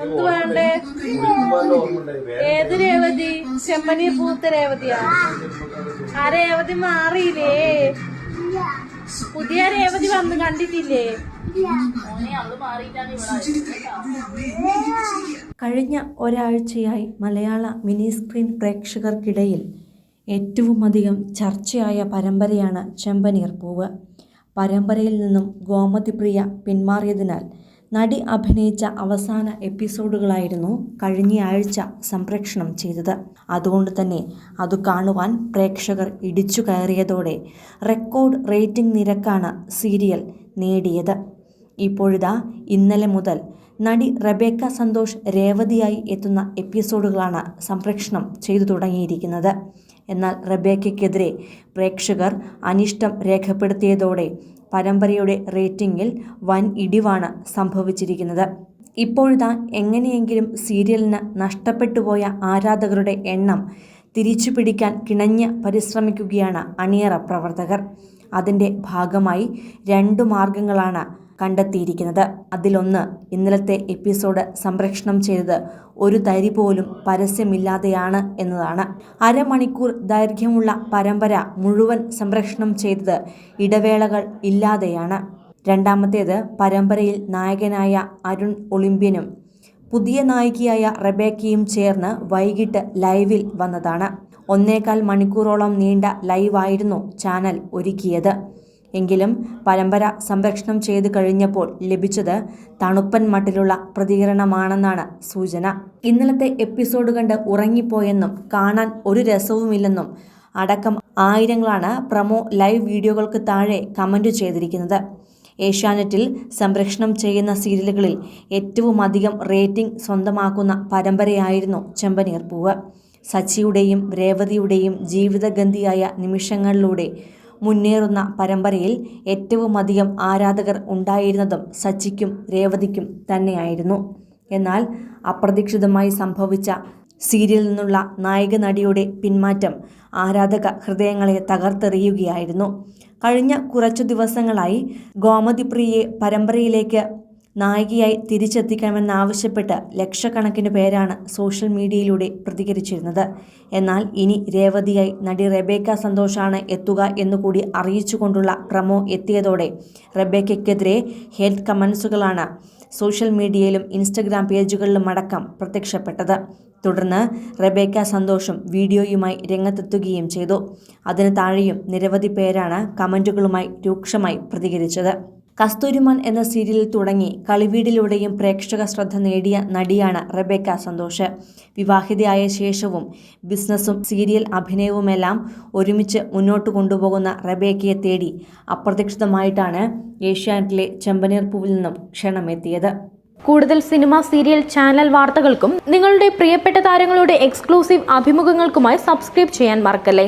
എന്ത് വേണ്ടേ? ഏത് രേവതി? ചെമ്മനി പൂത്ത രേവതിയാ? ആ രേവതി മാറിയില്ലേ? പുതിയ രേവതി വന്ന് കണ്ടിട്ടില്ലേ? കഴിഞ്ഞ ഒരാഴ്ചയായി മലയാള മിനി സ്ക്രീൻ പ്രേക്ഷകർക്കിടയിൽ ഏറ്റവും അധികം ചർച്ചയായ പരമ്പരയാണ് ചെമ്പനീർ പൂവ്. പരമ്പരയിൽ നിന്നും ഗോമതി പ്രിയ പിന്മാറിയതിനാൽ നടി അഭിനയിച്ച അവസാന എപ്പിസോഡുകളായിരുന്നു കഴിഞ്ഞയാഴ്ച സംപ്രേഷണം ചെയ്തത്. അതുകൊണ്ട് തന്നെ അത് കാണുവാൻ പ്രേക്ഷകർ ഇടിച്ചു കയറിയതോടെ റെക്കോർഡ് റേറ്റിംഗ് നിരക്കാണ് സീരിയൽ നേടിയത്. ഇപ്പോഴിതാ ഇന്നലെ മുതൽ നടി റെബേക്ക സന്തോഷ് രേവതിയായി എത്തുന്ന എപ്പിസോഡുകളാണ് സംപ്രേഷണം ചെയ്തു തുടങ്ങിയിരിക്കുന്നത്. എന്നാൽ റെബേക്കയ്ക്കെതിരെ പ്രേക്ഷകർ അനിഷ്ടം രേഖപ്പെടുത്തിയതോടെ പരമ്പരയുടെ റേറ്റിംഗിൽ വൻ ഇടിവാണ് സംഭവിച്ചിരിക്കുന്നത്. ഇപ്പോഴിതാ എങ്ങനെയെങ്കിലും സീരിയലിന് നഷ്ടപ്പെട്ടുപോയ ആരാധകരുടെ എണ്ണം തിരിച്ചു പിടിക്കാൻ കിണഞ്ഞ് പരിശ്രമിക്കുകയാണ് അണിയറ പ്രവർത്തകർ. അതിൻ്റെ ഭാഗമായി 2 മാർഗങ്ങളാണ് കണ്ടെത്തിയിരിക്കുന്നത്. അതിലൊന്ന്, ഇന്നലത്തെ എപ്പിസോഡ് സംപ്രേഷണം ചെയ്തത് ഒരു തരി പോലും പരസ്യമില്ലാതെയാണ് എന്നതാണ്. അരമണിക്കൂർ ദൈർഘ്യമുള്ള പരമ്പര മുഴുവൻ സംപ്രേഷണം ചെയ്തത് ഇടവേളകൾ ഇല്ലാതെയാണ്. രണ്ടാമത്തേത്, പരമ്പരയിൽ നായകനായ അരുൺ ഒളിമ്പ്യനും പുതിയ നായികയായ റെബേക്കയും ചേർന്ന് വൈകിട്ട് ലൈവിൽ വന്നതാണ്. 1.25 മണിക്കൂറോളം നീണ്ട ലൈവായിരുന്നു ചാനൽ ഒരുക്കിയത്. എങ്കിലും പരമ്പര സംപ്രേഷണം ചെയ്തു കഴിഞ്ഞപ്പോൾ ലഭിച്ചത് തണുപ്പൻ മട്ടിലുള്ള പ്രതികരണമാണെന്നാണ് സൂചന. ഇന്നലത്തെ എപ്പിസോഡ് കണ്ട് ഉറങ്ങിപ്പോയെന്നും കാണാൻ ഒരു രസവുമില്ലെന്നും അടക്കം ആയിരങ്ങളാണ് പ്രമോ ലൈവ് വീഡിയോകൾക്ക് താഴെ കമന്റ് ചെയ്തിരിക്കുന്നത്. ഏഷ്യാനെറ്റിൽ സംപ്രേഷണം ചെയ്യുന്ന സീരിയലുകളിൽ ഏറ്റവും അധികം റേറ്റിംഗ് സ്വന്തമാക്കുന്ന പരമ്പരയായിരുന്നു ചെമ്പനീർ പൂവ്. സച്ചിയുടെയും രേവതിയുടെയും ജീവിതഗന്ധിയായ നിമിഷങ്ങളിലൂടെ മുന്നേറുന്ന പരമ്പരയിൽ ഏറ്റവും അധികം ആരാധകർ ഉണ്ടായിരുന്നതും സച്ചിക്കും രേവതിക്കും തന്നെയായിരുന്നു. എന്നാൽ അപ്രതീക്ഷിതമായി സംഭവിച്ച സീരിയലിൽ നിന്നുള്ള നായിക നടിയുടെ പിന്മാറ്റം ആരാധക ഹൃദയങ്ങളെ തകർത്തെറിയുകയായിരുന്നു. കഴിഞ്ഞ കുറച്ചു ദിവസങ്ങളായി ഗോമതി പ്രിയയെ പരമ്പരയിലേക്ക് നായികയായി തിരിച്ചെത്തിക്കണമെന്നാവശ്യപ്പെട്ട് ലക്ഷക്കണക്കിന് പേരാണ് സോഷ്യൽ മീഡിയയിലൂടെ പ്രതികരിച്ചിരുന്നത്. എന്നാൽ ഇനി രേവതിയായി നടി റെബേക്ക സന്തോഷാണ് എത്തുക എന്നുകൂടി അറിയിച്ചുകൊണ്ടുള്ള പ്രമോ എത്തിയതോടെ റെബേക്കയ്ക്കെതിരെ ഹേറ്റ് കമൻസുകളാണ് സോഷ്യൽ മീഡിയയിലും ഇൻസ്റ്റഗ്രാം പേജുകളിലുമടക്കം പ്രത്യക്ഷപ്പെട്ടത്. തുടർന്ന് റെബേക്ക സന്തോഷും വീഡിയോയുമായി രംഗത്തെത്തുകയും ചെയ്തു. അതിന് താഴെയും നിരവധി പേരാണ് കമൻറ്റുകളുമായി രൂക്ഷമായി പ്രതികരിച്ചത്. കസ്തൂരിമാൻ എന്ന സീരിയലിൽ തുടങ്ങി കളിവീടിലൂടെയും പ്രേക്ഷക ശ്രദ്ധ നേടിയ നടിയാണ് റെബേക്ക സന്തോഷ്. വിവാഹിതയായ ശേഷവും ബിസിനസ്സും സീരിയൽ അഭിനയവുമെല്ലാം ഒരുമിച്ച് മുന്നോട്ട് കൊണ്ടുപോകുന്ന റെബേക്കയെ തേടി അപ്രതീക്ഷിതമായിട്ടാണ് ഏഷ്യാനെറ്റിലെ ചെമ്പനീർ പൂവിൽ നിന്നും ക്ഷണമെത്തിയത്. കൂടുതൽ സിനിമ, സീരിയൽ, ചാനൽ വാർത്തകൾക്കും നിങ്ങളുടെ പ്രിയപ്പെട്ട താരങ്ങളുടെ എക്സ്ക്ലൂസീവ് അഭിമുഖങ്ങൾക്കുമായി സബ്സ്ക്രൈബ് ചെയ്യാൻ മറക്കല്ലേ.